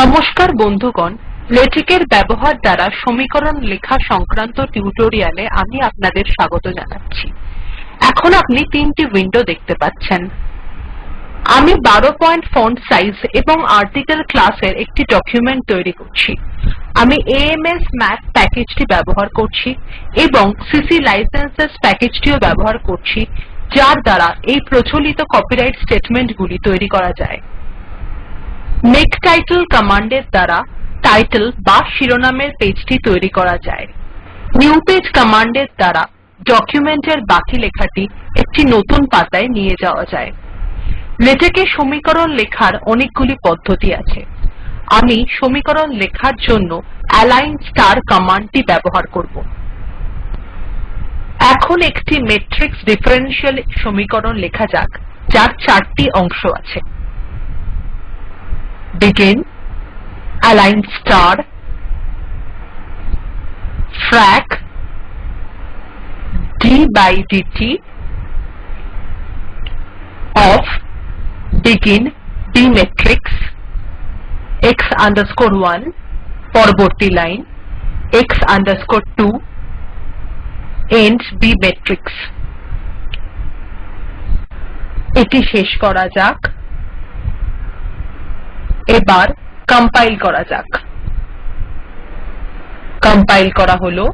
নমস্কার বন্ধুগণ, লেটেক্সের ব্যবহার দ্বারা সমীকরণ লেখা সংক্রান্ত টিউটোরিয়ালে আমি আপনাদের স্বাগত জানাচ্ছি। এখন আপনি তিনটি উইন্ডো দেখতে পাচ্ছেন। আমি 12 পয়েন্ট ফন্ট সাইজ এবং আর্টিকেল ক্লাসের একটি ডকুমেন্ট তৈরি করছি। আমি এএমএস ম্যাথ প্যাকেজটি ব্যবহার করছি এবং সিসি লাইসেন্সেস প্যাকেজটিও ব্যবহার করছি, যার দ্বারা এই প্রচলিত কপিরাইট স্টেটমেন্টগুলি তৈরি করা যায়। মেক টাইটেল কমান্ডের দ্বারা টাইটেল বা শিরোনামের পেজটি তৈরি করা যায়। নিউ পেজ কমান্ডের দ্বারা ডকুমেন্টের বাকি লেখাটি একটি নতুন পাতায় নিয়ে যাওয়া যায়। লেটেক্সে সমীকরণ লেখার অনেকগুলি পদ্ধতি আছে। আমি সমীকরণ লেখার জন্য অ্যালাইন স্টার কমান্ডটি ব্যবহার করব। এখন একটি ম্যাট্রিক্স ডিফারেনশিয়াল সমীকরণ লেখা যাক, যার 4টি অংশ আছে। Begin, align star, frac, d by dt of begin b matrix x underscore 1 পরবর্তী line x underscore 2 end b matrix। এটি শেষ করা যাক। এবার কম্পাইল করা যাক। কম্পাইল করা হলো।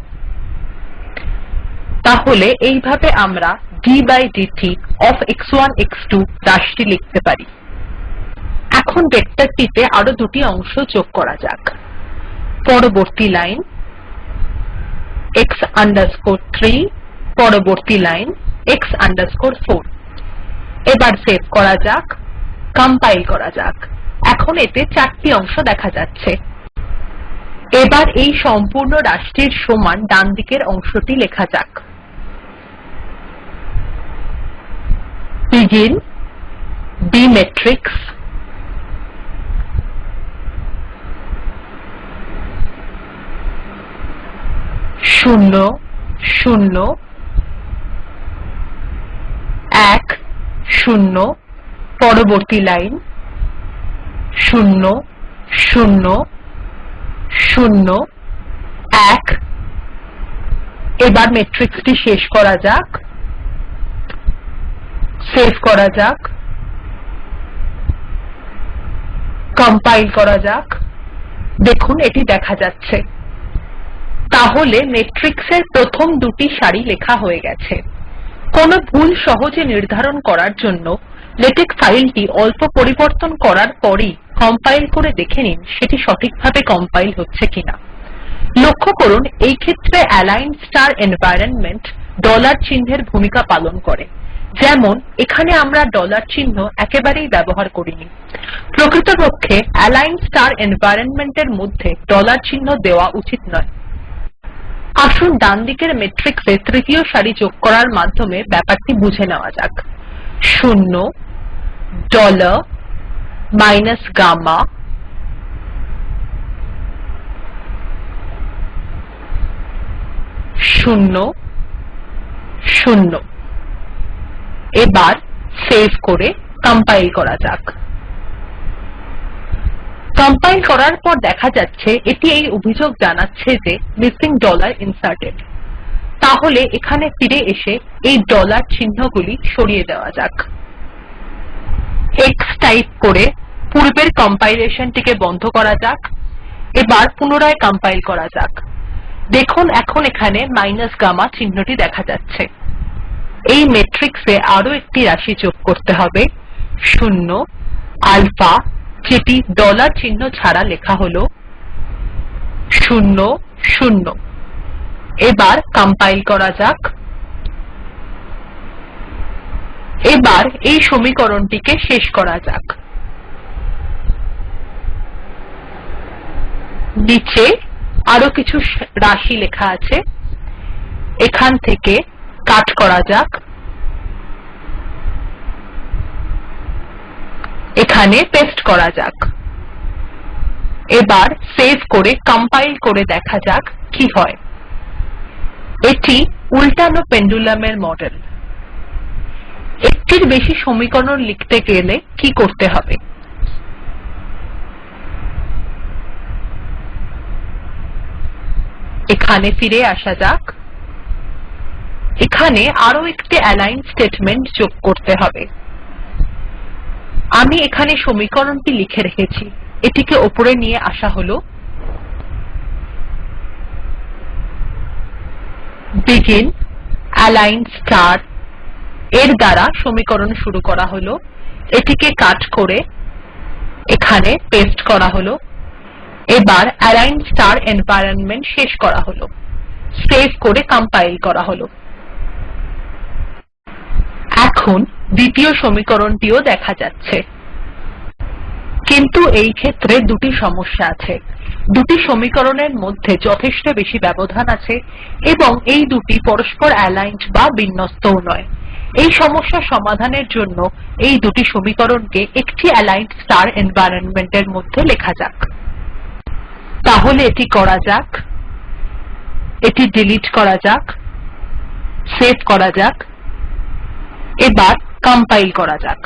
তাহলে এইভাবে আমরা d by dt of x1 x2 রাশিটি লিখতে পারি। এখন ভেক্টরটিতে আরো দুটি অংশ যোগ করা যাক। পরবর্তী লাইন x underscore 3 পরবর্তী লাইন x underscore 4। এবার সেভ করা যাক, কম্পাইল করা যাক। এখন এতে 4টি অংশ দেখা যাচ্ছে। এবার এই সম্পূর্ণ রাশিটির সমান ডান দিকের অংশটি লেখা যাক। begin b matrix শূন্য শূন্য 1 0 পরবর্তী লাইন 0 0 0 1। এবার ম্যাট্রিক্সটি শেষ করা যাক, সেভ করা যাক, কম্পাইল করা যাক। দেখুন এটি দেখা যাচ্ছে। তাহলে ম্যাট্রিক্সের প্রথম দুটি সারি লেখা হয়ে গেছে। কোনো ভুল সহজে নির্ধারণ করার জন্য লেটেক্স ফাইলটি অল্প পরিবর্তন করার পরই কম্পাইল করে দেখে নিন সেটি সঠিকভাবে কম্পাইল হচ্ছে কিনা। লক্ষ্য করুন এই ক্ষেত্রে অ্যালাইন স্টার এনভায়রনমেন্ট ডলার চিহ্নের ভূমিকা পালন করে, যেমন এখানে আমরা ডলার চিহ্ন একেবারেই ব্যবহার করিনি। প্রকৃতপক্ষে অ্যালাইন স্টার এনভায়রনমেন্টের মধ্যে ডলার চিহ্ন দেওয়া উচিত নয়। আসুন ডান দিকের ম্যাট্রিক্সে তৃতীয় সারি যোগ করার মাধ্যমে ব্যাপারটি বুঝে নেওয়া যাক। 0 ডলার মাইনাস গামা শূন্য শূন্য। এবার সেভ করে কম্পাইল করা যাক। কম্পাইল করার পর দেখা যাচ্ছে এটি এই অভিযোগ জানাচ্ছে যে মিসিং ডলার ইনসার্টেড। তাহলে এখানে ফিরে এসে এই ডলার চিহ্নগুলি সরিয়ে দেওয়া যাক। x টাইপ করে পূর্বের কম্পাইলেশনটিকে বন্ধ করা যাক। এবার পুনরায় কম্পাইল করা যাক। দেখুন এখন এখানে মাইনাস গামা চিহ্নটি দেখা যাচ্ছে। এই ম্যাট্রিক্সে আরো একটি রাশি যোগ করতে হবে, 0 আলফা, যেটি ডলার চিহ্ন ছাড়া লেখা হলো 0 0। এবার কম্পাইল করা যাক। এবার এই সমীকরণটিকে শেষ করা যাক। নিচে আরো কিছু রাশি লেখা আছে, এখান থেকে কাট করা যাক। এখানে পেস্ট করা যাক। এবার সেভ করে কম্পাইল করে দেখা যাক কি হয়। এটি উল্টানো পেন্ডুলামের মডেল। একটির বেশি সমীকরণ লিখতে গেলে কি করতে হবে? এখানে ফিরে আসা যাক। এখানে আরো একটি অ্যালাইন স্টেটমেন্ট যোগ করতে হবে। আমি এখানে সমীকরণটি লিখে রেখেছি, এটিকে ওপরে নিয়ে আসা হল। begin align star এর দ্বারা সমীকরণ শুরু করা হলো। এটিকে কাট করে এখানে পেস্ট করা হলো। এবার align star environment শেষ করা হলো। সেভ করে কম্পাইল করা হলো। এখন দ্বিতীয় সমীকরণটিও দেখা যাচ্ছে, কিন্তু এই ক্ষেত্রে দুটি সমস্যা আছে। দুটি সমীকরণের মধ্যে যথেষ্ট বেশি ব্যবধান আছে এবং এই দুটি পরস্পর অ্যালাইনড বা বিন্যস্তও নয়। এই সমস্যা সমাধানের জন্য এই দুটি সমীকরণকে একটি অ্যালাইনড স্টার এনভায়রনমেন্টের মধ্যে লেখা যাক। তাহলে এটি করা যাক। এটি ডিলিট করা যাক, সেভ করা যাক। এবার কম্পাইল করা যাক।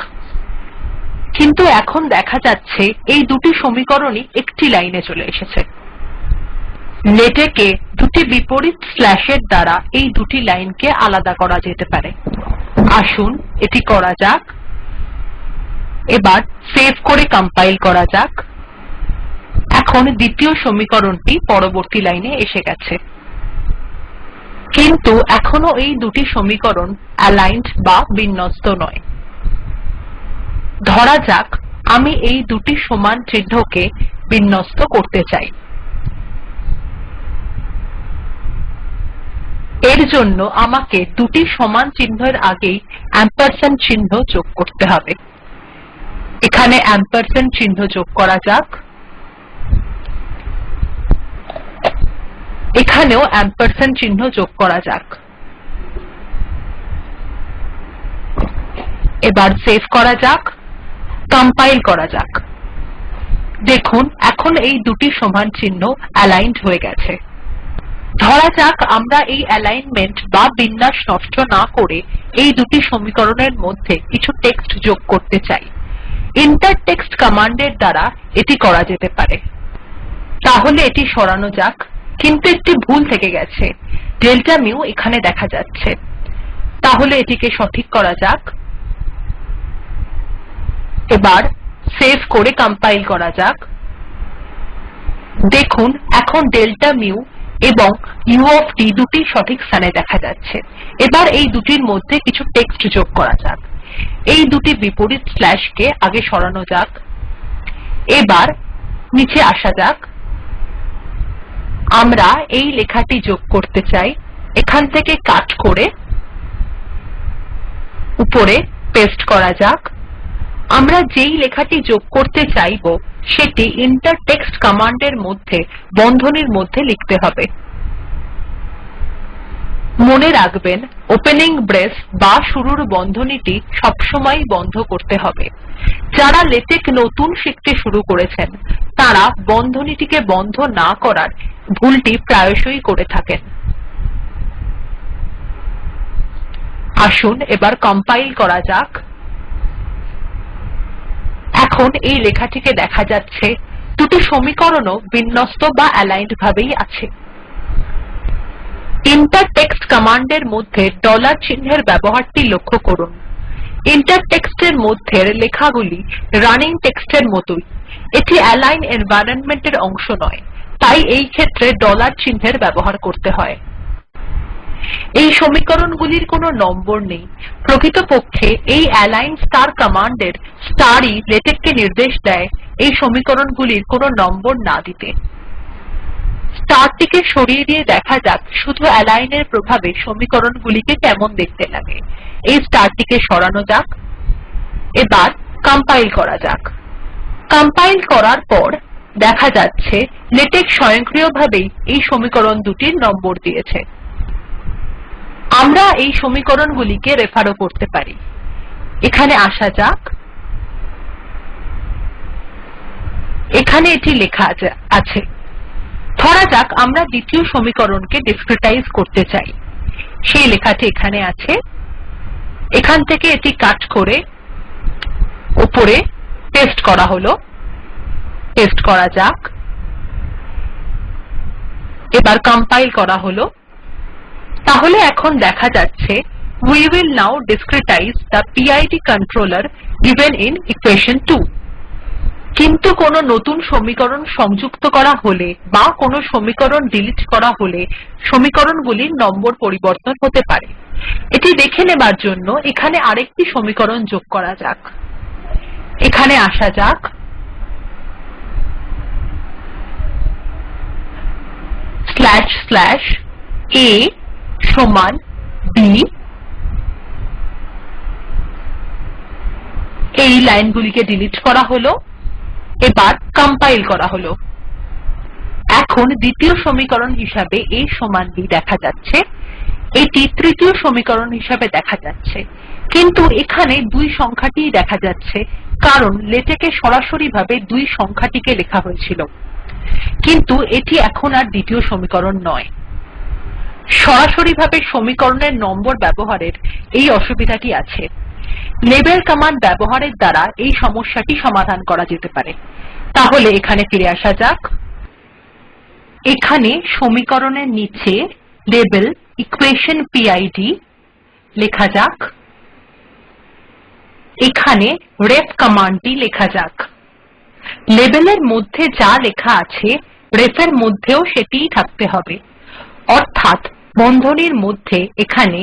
কিন্তু এখন দেখা যাচ্ছে এই দুটি সমীকরণই একটি লাইনে চলে এসেছে। লেটেক এ দুটি বিপরীত স্ল্যাশের দ্বারা এই দুটি লাইনকে আলাদা করা যেতে পারে। আসুন এটি করা যাক। এবার সেভ করে কম্পাইল করা যাক। এখন দ্বিতীয় সমীকরণটি পরবর্তী লাইনে এসে গেছে, কিন্তু এখনো এই দুটি সমীকরণ অ্যালাইনড বা বিন্যস্ত নয়। ধরা যাক আমি এই দুটি সমান চিহ্নকে বিন্যস্ত করতে চাই। এর জন্য আমাকে দুটি সমান চিহ্নের আগেই এম্পারস্যান্ড চিহ্ন যোগ করতে হবে। এখানে এম্পারস্যান্ড চিহ্ন যোগ করা যাক। এখানেও এম্পারস্যান্ড চিহ্ন যোগ করা যাক। এবার সেভ করা যাক, কম্পাইল করা যাক। দেখুন এখন এই দুটি সমান চিহ্ন অ্যালাইনড হয়ে গেছে। ধরা যাক আমরা এই অ্যালাইনমেন্ট বা বিন্যাস নষ্ট না করে এই দুটি সমীকরণের মধ্যে কিছু টেক্সট যোগ করতে চাই। ইন্টার টেক্সট কমান্ডের দ্বারা এটি করা যেতে পারে। তাহলে এটি সরানো যাক, কিন্তু একটি ভুল থেকে গেছে। ডেল্টা মিউ এখানে দেখা যাচ্ছে। তাহলে এটিকে সঠিক করা যাক। এবার সেভ করে কম্পাইল করা যাক। দেখুন এখন ডেল্টা মিউ এবং ইউ অফ টি দুটি সঠিক স্থানে দেখা যাচ্ছে। এবার এই দুটির মধ্যে কিছু টেক্সট যোগ করা যাক। এই দুটি বিপরীত স্ল্যাশকে আগে সরানো যাক। এবার নিচে আসা যাক। আমরা এই লেখাটি যোগ করতে চাই। এখান থেকে কাট করে উপরে পেস্ট করা যাক। আমরা যেই লেখাটি যোগ করতে চাইব সেটি ইন্টার টেক্সট কমান্ডের মধ্যে বন্ধনীর মধ্যে লিখতে হবে। মনে রাখবেন ওপেনিং ব্রেস বা শুরুর বন্ধনীটি সবসময় বন্ধ করতে হবে। যারা লেটেক নতুন শিখতে শুরু করেছেন তারা বন্ধনীটিকে বন্ধ না করার ভুলটি প্রায়শই করে থাকেন। আসুন এবার কম্পাইল করা যাক। এখন এই লেখাটিকে দেখা যাচ্ছে। দুটি সমীকরণও বিন্যস্ত বা অ্যালাইনড ভাবেই আছে। ইন্টার টেক্সট কমান্ডের মধ্যে ডলার চিহ্নের ব্যবহারটি লক্ষ্য করুন। ইন্টার টেক্সটের মধ্যের লেখাগুলি রানিং টেক্সটের মতই। এটি অ্যালাইন এনভায়রনমেন্টের অংশ নয়, তাই এই ক্ষেত্রে ডলার চিহ্নের ব্যবহার করতে হয়। এই সমীকরণগুলির কোনো নম্বর নেই। প্রকৃতপক্ষে এই অ্যালাইন স্টার কমান্ডের স্টারই লেটেককে নির্দেশ দেয় এই সমীকরণগুলির কোনো নম্বর না দিতে। স্টারটিকে সরিয়ে দিয়ে দেখা যাক শুধু অ্যালাইনের প্রভাবে সমীকরণগুলিকে কেমন দেখতে লাগে। এই স্টারটিকে সরানো যাক। এবার কম্পাইল করা যাক। কম্পাইল করার পর দেখা যাচ্ছে লেটেক স্বয়ংক্রিয়ভাবেই এই সমীকরণ দুটির নম্বর দিয়েছে। আমরা এই সমীকরণগুলিকে রেফারও করতে পারি। এখানে আসা যাক। এখানে এটি লেখা আছে। ধরা যাক আমরা দ্বিতীয় সমীকরণকে ডিসক্রিটাইজ করতে চাই। সেই লেখাটি এখানে আছে। এখান থেকে এটি কাট করে উপরে পেস্ট করা হলো। পেস্ট করা যাক। এবার কম্পাইল করা হলো। তাহলে এখন দেখা যাচ্ছে we will now discretize the PID controller given in equation 2। কিন্তু কোনো নতুন সমীকরণ সংযুক্ত করা হলে বা কোনো সমীকরণ ডিলিট করা হলে সমীকরণগুলির নম্বর পরিবর্তন হতে পারে। এটি দেখে নেবার জন্য এখানে আরেকটি সমীকরণ যোগ করা যাক। এখানে আসা যাক। // a সমান b, এই লাইনগুলিকে ডিলিট করা হলো। এবার কম্পাইল করা হলো। এখন দ্বিতীয় সমীকরণ হিসাবে a সমান b দেখা যাচ্ছে। এটি তৃতীয় সমীকরণ হিসাবে দেখা যাচ্ছে, কিন্তু এখানে ২ সংখ্যাটিই দেখা যাচ্ছে, কারণ লেটেকে সরাসরিভাবে ২ সংখ্যাটিকে লেখা হয়েছিল। কিন্তু এটি এখন আর দ্বিতীয় সমীকরণ নয়। সরাসরিভাবে সমীকরণের নম্বর ব্যবহারের এই অসুবিধাটি আছে। লেবেল কমান্ড ব্যবহারের দ্বারা এই সমস্যাটি সমাধান করা যেতে পারে। তাহলে এখানে ফিরে আসা যাক। এখানে সমীকরণের নিচে লেবেল ইকুয়েশন PID লেখা যাক। এখানে রেফ কমান্ডটি লেখা যাক। লেবেলের মধ্যে যা লেখা আছে রেফের মধ্যেও সেটিই থাকতে হবে, অর্থাৎ বন্ধনীর মধ্যে এখানে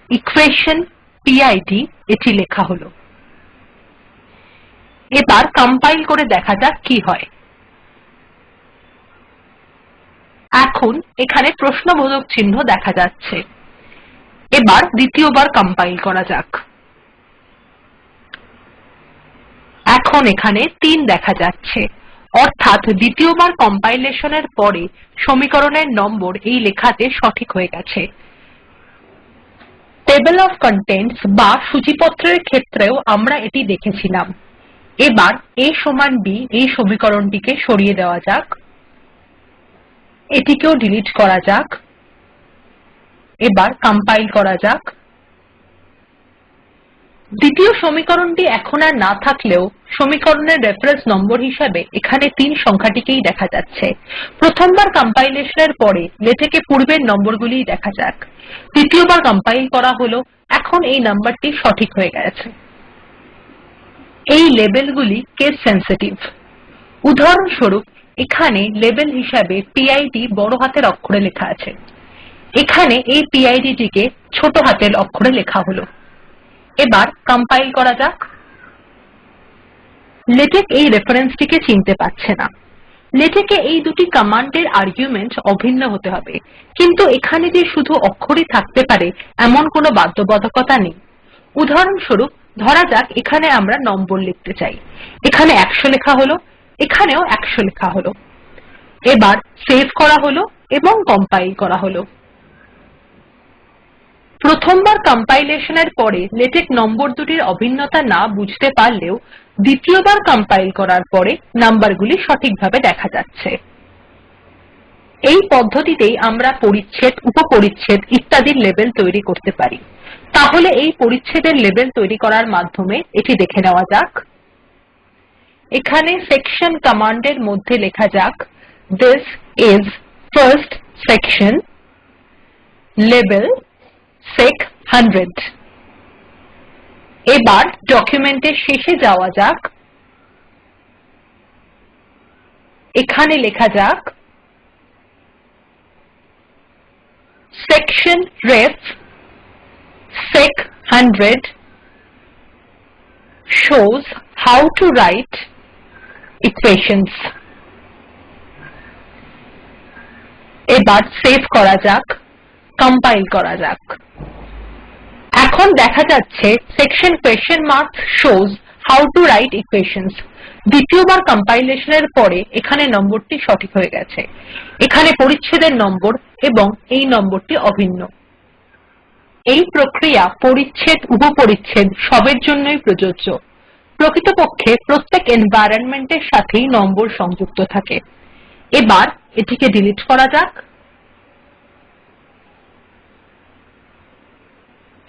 ইকুয়েশন PID এটি লেখা হলো। এবার কম্পাইল করে দেখা যাক কি হয়। এখন এখানে প্রশ্নবোধক চিহ্ন দেখা যাচ্ছে। এবার দ্বিতীয়বার কম্পাইল করা যাক। এখন এখানে ৩ দেখা যাচ্ছে, অর্থাৎ দ্বিতীয়বার কম্পাইলেশনের পরে সমীকরণের নম্বর এই লেখাতে সঠিক হয়ে গেছে। টেবল অফ কন্টেন্টস বা সূচিপত্রের ক্ষেত্রেও আমরা এটি দেখেছিলাম। এবার a সমান b এই সমীকরণটিকে সরিয়ে দেওয়া যাক। এটিকেও ডিলিট করা যাক। এবার কম্পাইল করা যাক। দ্বিতীয় সমীকরণটি এখন আর না থাকলেও সমীকরণের রেফারেন্স নম্বর হিসাবে এখানে ৩ সংখ্যাটিকেই দেখা যাচ্ছে। প্রথমবার কম্পাইলেশনের পরে লেটেকে পূর্বের নম্বরগুলিই দেখা যাক। দ্বিতীয়বার কম্পাইল করা হলো। এখন এই নাম্বারটি সঠিক হয়ে গেছে। এই লেবেলগুলি কেস সেনসিটিভ। উদাহরণস্বরূপ এখানে লেবেল হিসাবে PID বড় হাতের অক্ষরে লেখা আছে। এখানে এই PID টিকে ছোট হাতের অক্ষরে লেখা হলো। এবার কম্পাইল করা যাক। লেটেক এই রেফারেন্সটিকে চিনতে পারছে না। লেটেকে এই দুটি কমান্ডের আর্গুমেন্ট অভিন্ন হতে হবে, কিন্তু এখানে যে শুধু অক্ষরই থাকতে পারে এমন কোনো বাধ্যবাধকতা নেই। উদাহরণস্বরূপ ধরা যাক এখানে আমরা নম্বর লিখতে চাই। এখানে ১০০ লেখা হলো, এখানেও ১০০ লেখা হলো। এবার সেভ করা হলো এবং কম্পাইল করা হলো। প্রথমবার কম্পাইলেশনের পরে লেটেক নম্বর দুটির অভিন্নতা না বুঝতে পারলেও দ্বিতীয়বার কম্পাইল করার পরে নম্বরগুলি সঠিকভাবে দেখা যাচ্ছে। এই পদ্ধতিতেই আমরা পরিচ্ছেদ, উপপরিচ্ছেদ ইত্যাদির লেবেল তৈরি করতে পারি। তাহলে এই পরিচ্ছেদের লেবেল তৈরি করার মাধ্যমে এটি দেখে নেওয়া যাক। এখানে সেকশন কমান্ডের মধ্যে লেখা যাক this is first section label sec 100। এবার ডকুমেন্টের শেষে যাওয়া যাক। এখানে লেখা যাক section ref sec 100 shows how to write equations। এবার সেভ করা যাক, কম্পাইল করা যাক। এখন দেখা যাচ্ছে section question mark shows how to write equations। দ্বিতীয়বার কম্পাইলেশনের পরে এখানে নম্বরটি সঠিক হয়ে গেছে। এখানে পরিচ্ছেদের নম্বর এবং এই নম্বরটি অভিন্ন। এই প্রক্রিয়া পরিচ্ছেদ, উপপরিচ্ছেদ সবের জন্যই প্রযোজ্য। প্রকৃতপক্ষে প্রত্যেক এনভায়রনমেন্টের সাথেই নম্বর সংযুক্ত থাকে। এবার এটিকে ডিলিট করা যাক।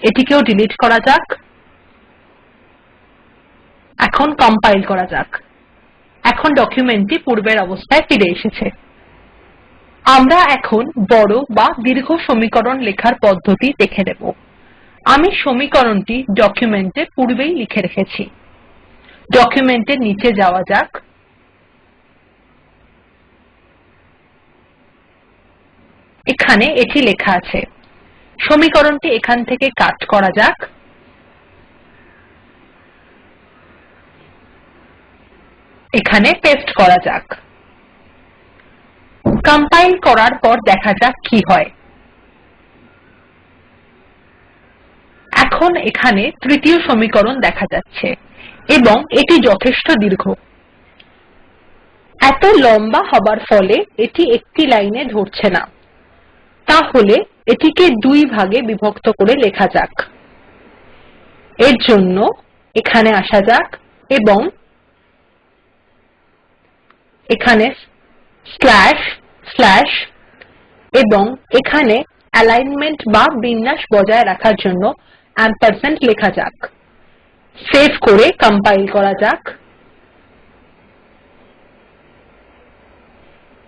এটিকেও ডিলিট করা যাক। এখন কম্পাইল করা যাক। এখন ডকুমেন্টটি পূর্বের অবস্থায় ফিরে এসেছে। আমরা এখন বড় বা দীর্ঘ সমীকরণ লেখার পদ্ধতি দেখে নেব। আমি সমীকরণটি ডকুমেন্টে পূর্বেই লিখে রেখেছি। ডকুমেন্টের নিচে যাওয়া যাক। এখানে এটি লেখা আছে। সমীকরণটি এখান থেকে কাট করা যাক। এখানে পেস্ট করা যাক। কম্পাইল করার পর দেখা যাক কি হয়। এখন এখানে তৃতীয় সমীকরণ দেখা যাচ্ছে এবং এটি যথেষ্ট দীর্ঘ। এত লম্বা হবার ফলে এটি একটি লাইনে ধরছে না। তাহলে এটিকে দুই ভাগে বিভক্ত করে লেখা যাক। এর জন্য এখানে আসা যাক এবং এখানে স্ল্যাশ স্ল্যাশ এবং এখানে অ্যালাইনমেন্ট বা বিন্যাস বজায় রাখার জন্য এম্পারস্যান্ড লেখা যাক। সেভ করে কম্পাইল করা যাক।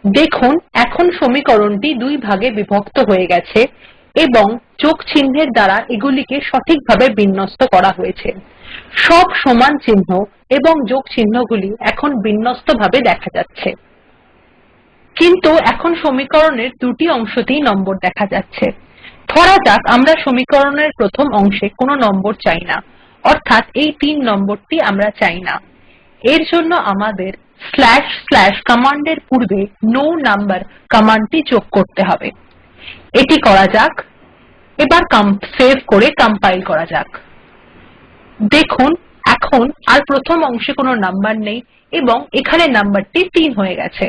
দেখুন এখন সমীকরণটি দুই ভাগে বিভক্ত হয়ে গেছে এবং যোগ চিহ্নের দ্বারা এগুলিকে সঠিকভাবে বিন্যস্ত করা হয়েছে। সব সমান চিহ্ন এবং যোগ চিহ্নগুলি এখন বিন্যস্তভাবে দেখা যাচ্ছে। কিন্তু এখন সমীকরণের দুটি অংশতেই নম্বর দেখা যাচ্ছে। ধরা যাক আমরা সমীকরণের প্রথম অংশে কোনো নম্বর চাই না, অর্থাৎ এই ৩ নম্বরটি আমরা চাই না। এর জন্য আমাদের স্ল্যাশ স্ল্যাশ কমান্ডের পূর্বে নো নাম্বার কমান্ডটি যোগ করতে হবে। এটি করা যাক। এবার সেভ করে কম্পাইল করা যাক। দেখুন এখন আর প্রথম অংশে কোনো নাম্বার নেই এবং এখানে নাম্বারটি ৩ হয়ে গেছে।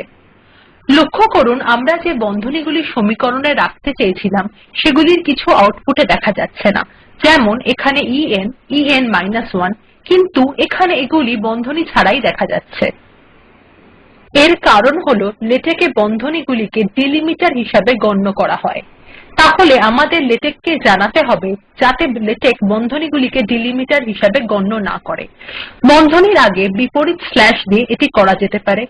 লক্ষ্য করুন আমরা যে বন্ধনীগুলি সমীকরণে রাখতে চেয়েছিলাম সেগুলির কিছু আউটপুটে দেখা যাচ্ছে না। যেমন এখানে en-1 কিন্তু এখানে এগুলি বন্ধনী ছাড়াই দেখা যাচ্ছে। এর কারণ হল লেটেক এ বন্ধনীগুলিকে ডিলিমিটার হিসাবে গণ্য করা হয়। তাহলে আমাদের লেটেক কে জানাতে হবে যাতে লেটেক বন্ধনীগুলিকে ডিলিমিটার হিসাবে গণ্য না করে। বন্ধনীর আগে বিপরীত স্ল্যাশ দিয়ে এটি করা যেতে পারে।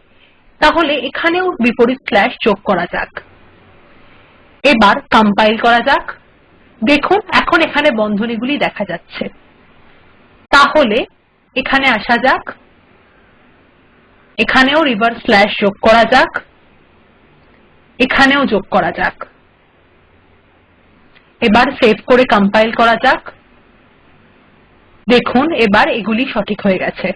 তাহলে এখানেও বিপরীত স্ল্যাশ যোগ করা যাক। এবার কম্পাইল করা যাক। দেখুন এখন এখানে বন্ধনীগুলি দেখা যাচ্ছে। তাহলে এখানে আসা যাক। এখানেও রিভার্স স্ল্যাশ যোগ করা যাক। এখানেও যোগ করা যাক। এবার সেভ করে কম্পাইল করা যাক। দেখুন এবার এগুলি সঠিক হয়ে গেছে।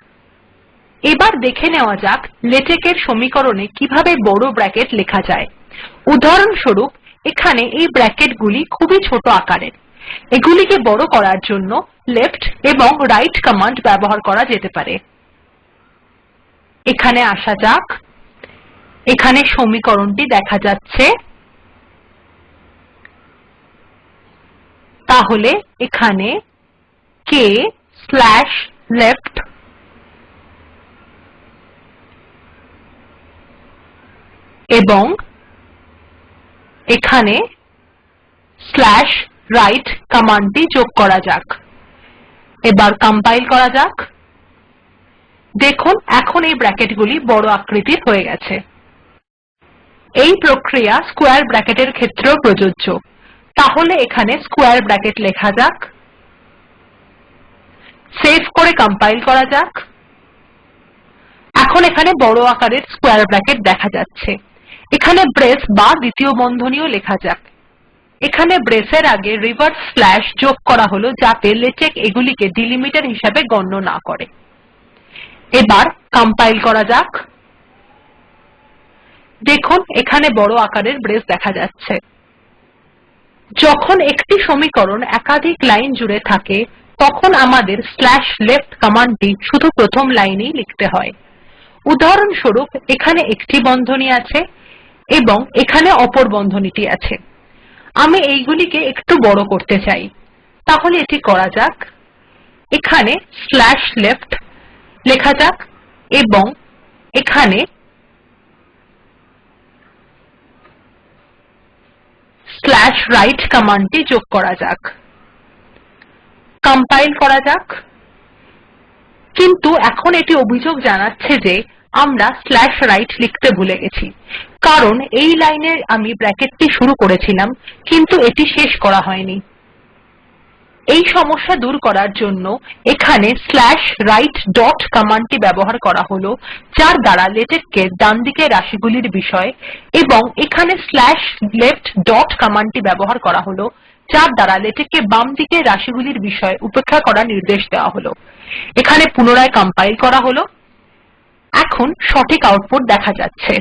এবার দেখে নেওয়া যাক লেটেক এর সমীকরণে কিভাবে বড় ব্র্যাকেট লেখা যায়। উদাহরণস্বরূপ এখানে এই ব্র্যাকেটগুলি খুবই ছোট আকারের। এগুলিকে বড় করার জন্য লেফট এবং রাইট কমান্ড ব্যবহার করা যেতে পারে। এখানে আসা যাক। এখানে সমীকরণটি দেখা যাচ্ছে। তাহলে এখানে k স্ল্যাশ লেফট এবং এখানে স্ল্যাশ রাইট কমান্ডটি যোগ করা যাক। এবার কম্পাইল করা যাক। দেখুন এখন এই ব্র্যাকেটগুলি বড় আকৃতির হয়ে গেছে। এই প্রক্রিয়া স্কোয়ার ব্র্যাকেটের ক্ষেত্রেও প্রযোজ্য। তাহলে এখানে স্কোয়ার ব্র্যাকেট লেখা যাক। সেভ করে কম্পাইল করা যাক। এখন এখানে বড় আকারের স্কোয়ার ব্র্যাকেট দেখা যাচ্ছে। এখানে ব্রেস বা দ্বিতীয় বন্ধনীও লেখা যাক। এখানে ব্রেসের আগে রিভার্স স্ল্যাশ যোগ করা হলো যাতে লেটেক এগুলিকে ডিলিমিটার হিসাবে গণ্য না করে। এবার কম্পাইল করা যাক। দেখুন এখানে বড় আকারের ব্রেস দেখা যাচ্ছে। যখন একটি সমীকরণ একাধিক লাইন জুড়ে থাকে তখন আমাদের স্ল্যাশ লেফট কমান্ডটি শুধু প্রথম লাইনেই লিখতে হয়। উদাহরণস্বরূপ এখানে একটি বন্ধনী আছে এবং এখানে অপর বন্ধনীটি আছে। আমি এইগুলিকে একটু বড় করতে চাই। তাহলে এটি করা যাক। এখানে স্ল্যাশ লেফট লেখা যাক এবং এখানে স্ল্যাশ রাইট কমান্ডটি যোগ করা যাক। কম্পাইল করা যাক। কিন্তু এখন এটি অভিযোগ জানাচ্ছে যে আমরা /right লিখতে ভুলে গেছি, কারণ এই লাইনে আমি ব্র্যাকেটটি শুরু করেছিলাম কিন্তু এটি শেষ করা হয়নি। এই সমস্যা দূর করার জন্য এখানে /right dot কমান্ডটি ব্যবহার করা হলো, যার দ্বারা লেটেক্সকে ডানদিকের রাশিগুলির বিষয়, এবং এখানে /left dot কমান্ডটি ব্যবহার করা হলো, যার দ্বারা লেটেক্সকে বাম দিকের রাশিগুলির বিষয় উপেক্ষা করার নির্দেশ দেওয়া হলো। এখানে পুনরায় কম্পাইল করা হলো। এখন সঠিক আউটপুট দেখা যাচ্ছে।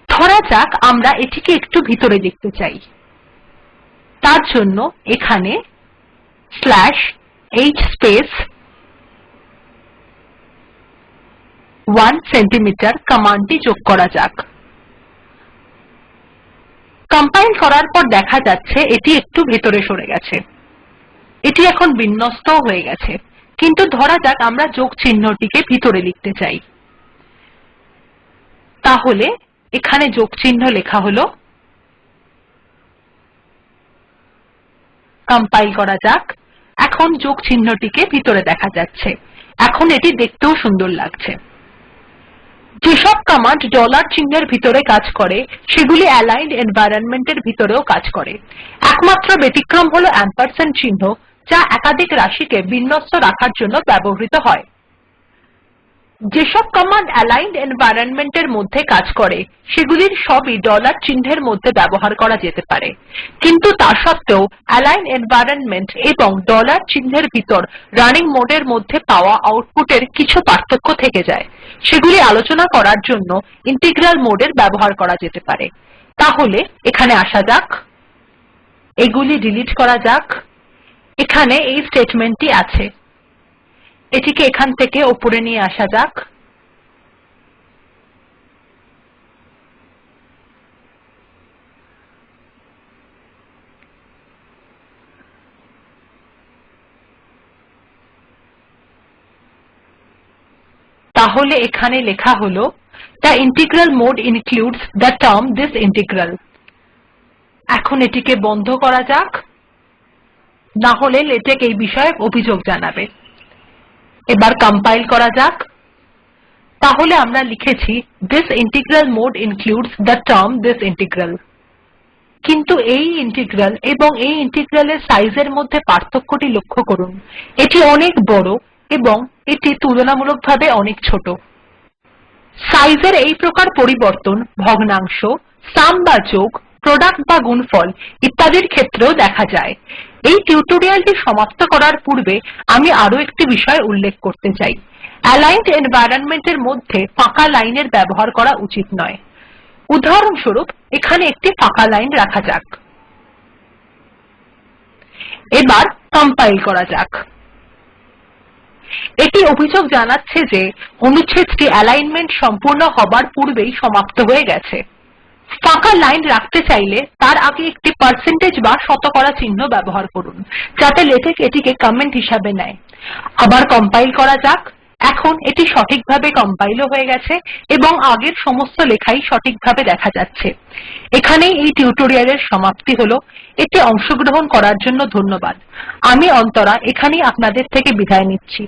ধরা যাক আমরা এটিকে একটু ভিতরে দেখতে চাই। তার জন্য এখানে /h space 1 সেন্টিমিটার কমান্ডটি যোগ করা যাক। কম্পাইল করার পর দেখা যাচ্ছে এটি একটু ভেতরে সরে গেছে। এটি এখন বিন্যস্ত হয়ে গেছে, কিন্তু ধরা যাক আমরা যোগ চিহ্নটিকে ভিতরে লিখতে চাই। তাহলে এখানে যোগ চিহ্ন লেখা হলো। কম্পাইল করা যাক। এখন যোগ চিহ্নটিকে ভিতরে দেখা যাচ্ছে। এখন এটি দেখতেও সুন্দর লাগছে। যেসব কমান্ড $চিহ্নের ভিতরে কাজ করে সেগুলি অ্যালাইন্ড এনভায়রনমেন্ট এর ভিতরেও কাজ করে। একমাত্র ব্যতিক্রম হল এম্পারস্যান্ড চিহ্ন, যা একাধিক রাশিকে বিন্যস্ত রাখার জন্য ব্যবহৃত হয়। যেসব কমান্ড অ্যালাইন্ড এনভায়রনমেন্ট এর মধ্যে কাজ করে সেগুলির সবই $চিহ্নের মধ্যে ব্যবহার করা যেতে পারে, কিন্তু তা সত্ত্বেও অ্যালাইন্ড এনভায়রনমেন্ট এবং $চিহ্নের ভিতর রানিং মোডের মধ্যে পাওয়া আউটপুটের কিছু পার্থক্য থেকে যায়। সেগুলি আলোচনা করার জন্য ইন্টিগ্রাল মোডের ব্যবহার করা যেতে পারে। তাহলে এখানে আসা যাক। এগুলি ডিলিট করা যাক। এখানে এই স্টেটমেন্টটি আছে। এটিকে এখান থেকে উপরে নিয়ে আসা যাক। তাহলে এখানে লেখা হলো the integral mode includes the term this integral। এখন এটিকে বন্ধ করা যাক, না হলে লেটেক এই বিষয়ে অভিযোগ জানাবে। এবার কম্পাইল করা যাক। তাহলে আমরা লিখেছি this integral mode includes the term this integral। কিন্তু এই ইন্টিগ্রাল এবং এই ইন্টিগ্রালের সাইজের মধ্যে পার্থক্যটি লক্ষ্য করুন। এটি অনেক বড় এবং এটি তুলনামূলকভাবে অনেক ছোট। সাইজের এই প্রকার পরিবর্তন ভগ্নাংশ, সাম বা যোগ, প্রোডাক্ট বা গুণফল ইত্যাদির ক্ষেত্রেও দেখা যায়। এই টিউটোরিয়ালটি সমাপ্ত করার পূর্বে আমি আরো একটি বিষয় উল্লেখ করতে চাই। অ্যালাইন্ড এনভায়রনমেন্ট এর মধ্যে ফাঁকা লাইনের ব্যবহার করা উচিত নয়। উদাহরণস্বরূপ এখানে একটি ফাঁকা লাইন রাখা যাক। এবার কম্পাইল করা যাক। এটি অভিযোগ জানাচ্ছে যে অনুচ্ছেদটি অ্যালাইনমেন্ট সম্পূর্ণ হবার পূর্বেই সমাপ্ত হয়ে গেছে। ফাঁকা লাইন রাখতে চাইলে তার আগে একটি পার্সেন্টেজ বা শতকরা চিহ্ন ব্যবহার করুন, যাতে লেটেক এটিকে কমেন্ট হিসাবে নেয়। আবার কম্পাইল করা যাক। এখন এটি সঠিকভাবে কম্পাইল হয়ে গেছে এবং আগের সমস্ত লেখাই সঠিকভাবে দেখা যাচ্ছে। এখানেই এই টিউটোরিয়ালের সমাপ্তি হলো। এতে অংশগ্রহণ করার জন্য ধন্যবাদ। আমি অন্তরা এখানেই আপনাদের থেকে বিদায় নিচ্ছি।